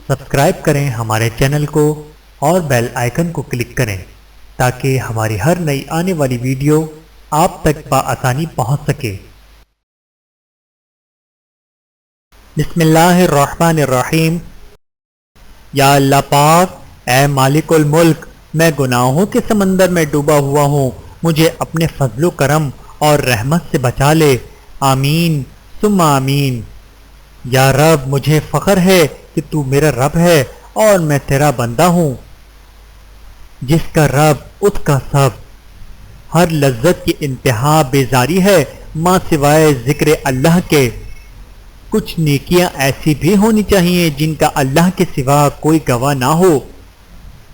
Subscribe کریں ہمارے channel کو اور بیل آئیکن کو کلک کریں تاکہ ہماری ہر نئی آنے والی ویڈیو آپ تک بآسانی پہنچ سکے۔ بسم اللہ الرحمن الرحیم۔ یا اللہ پاک، اے مالک الملک، میں گناہوں کے سمندر میں ڈوبا ہوا ہوں، مجھے اپنے فضل و کرم اور رحمت سے بچا لے، آمین ثم آمین۔ یا رب، مجھے فخر ہے کہ تو میرا رب ہے اور میں تیرا بندہ ہوں۔ جس کا رب اس کا سب، ہر لذت کی انتہا بیزاری ہے ماں سوائے ذکر اللہ کے۔ کچھ نیکیاں ایسی بھی ہونی چاہیے جن کا اللہ کے سوا کوئی گواہ نہ ہو۔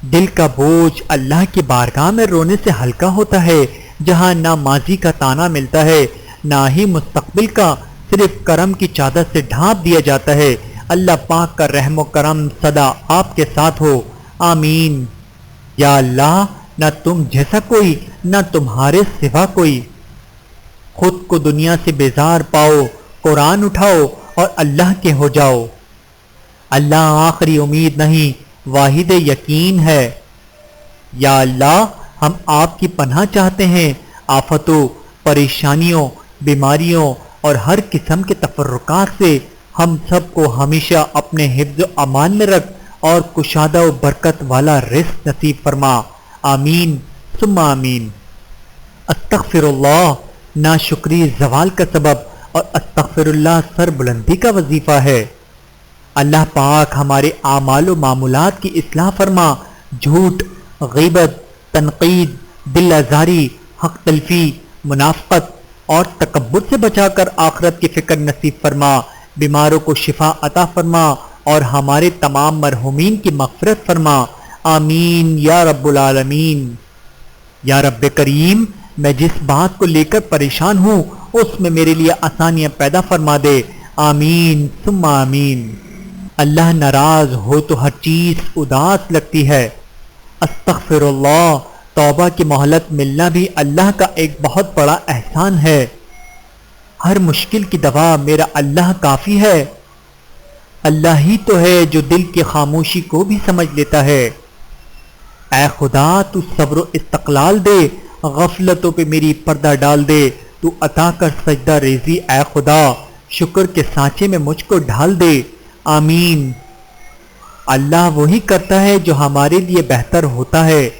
دل کا بوجھ اللہ کی بارگاہ میں رونے سے ہلکا ہوتا ہے، جہاں نہ ماضی کا تانا ملتا ہے نہ ہی مستقبل کا، صرف کرم کی چادر سے ڈھانپ دیا جاتا ہے۔ اللہ پاک کا رحم و کرم سدا آپ کے ساتھ ہو، آمین۔ یا اللہ، نہ تم جیسا کوئی نہ تمہارے سوا کوئی۔ خود کو دنیا سے بیزار پاؤ، قرآن اٹھاؤ اور اللہ کے ہو جاؤ۔ اللہ آخری امید نہیں، واحد یقین ہے۔ یا اللہ، ہم آپ کی پناہ چاہتے ہیں آفتوں، پریشانیوں، بیماریوں اور ہر قسم کے تفرقات سے۔ ہم سب کو ہمیشہ اپنے حفظ و امان میں رکھ اور کشادہ و برکت والا رزق نصیب فرما، آمین ثم آمین۔ استغفر اللہ ناشکری زوال کا سبب اور استغفر اللہ سر بلندی کا وظیفہ ہے۔ اللہ پاک ہمارے اعمال و معمولات کی اصلاح فرما، جھوٹ، غیبت، تنقید، دل آزاری، حق تلفی، منافقت اور تکبر سے بچا کر آخرت کی فکر نصیب فرما، بیماروں کو شفا عطا فرما اور ہمارے تمام مرحومین کی مغفرت فرما، آمین یا رب العالمین۔ یا رب کریم، میں جس بات کو لے کر پریشان ہوں اس میں میرے لیے آسانیاں پیدا فرما دے، آمین ثم آمین۔ اللہ ناراض ہو تو ہر چیز اداس لگتی ہے۔ استغفر اللہ، توبہ کی مہلت ملنا بھی اللہ کا ایک بہت بڑا احسان ہے۔ ہر مشکل کی دوا میرا اللہ کافی ہے۔ اللہ ہی تو ہے جو دل کی خاموشی کو بھی سمجھ لیتا ہے۔ اے خدا، تو صبر و استقلال دے، غفلتوں پہ میری پردہ ڈال دے، تو عطا کر سجدہ ریزی اے خدا، شکر کے سانچے میں مجھ کو ڈھال دے، آمین۔ اللہ وہی کرتا ہے جو ہمارے لیے بہتر ہوتا ہے۔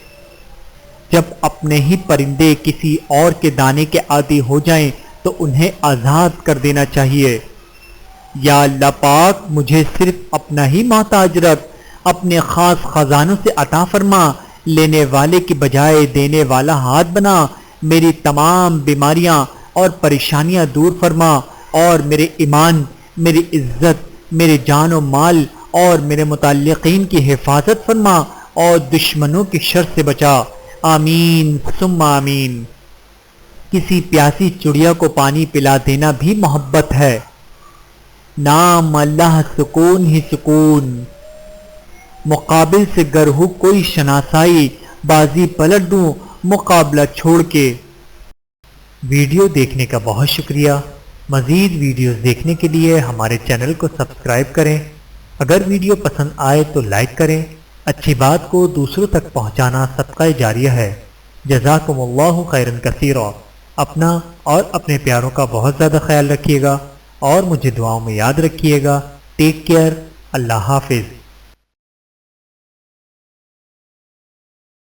جب اپنے ہی پرندے کسی اور کے دانے کے عادی ہو جائیں تو انہیں آزاد کر دینا چاہیے۔ یا اللہ پاک، مجھے صرف اپنا ہی محتاج رکھ، اپنے خاص خزانوں سے عطا فرما، لینے والے کی بجائے دینے والا ہاتھ بنا، میری تمام بیماریاں اور پریشانیاں دور فرما اور میرے ایمان، میری عزت، میرے جان و مال اور میرے متعلقین کی حفاظت فرما اور دشمنوں کی شر سے بچا، آمین ثم آمین۔ کسی پیاسی چڑیا کو پانی پلا دینا بھی محبت ہے۔ نام اللہ سکون ہی سکون، مقابل سے گر ہو کوئی شناسائی، بازی پلٹ دوں مقابلہ چھوڑ کے۔ ویڈیو دیکھنے کا بہت شکریہ۔ مزید ویڈیوز دیکھنے کے لیے ہمارے چینل کو سبسکرائب کریں۔ اگر ویڈیو پسند آئے تو لائک کریں۔ اچھی بات کو دوسروں تک پہنچانا صدقہ جاریہ ہے۔ جزاکم اللہ خیرا کثیرا۔ اپنا اور اپنے پیاروں کا بہت زیادہ خیال رکھیے گا اور مجھے دعاؤں میں یاد رکھیے گا۔ ٹیک کیئر، اللہ حافظ۔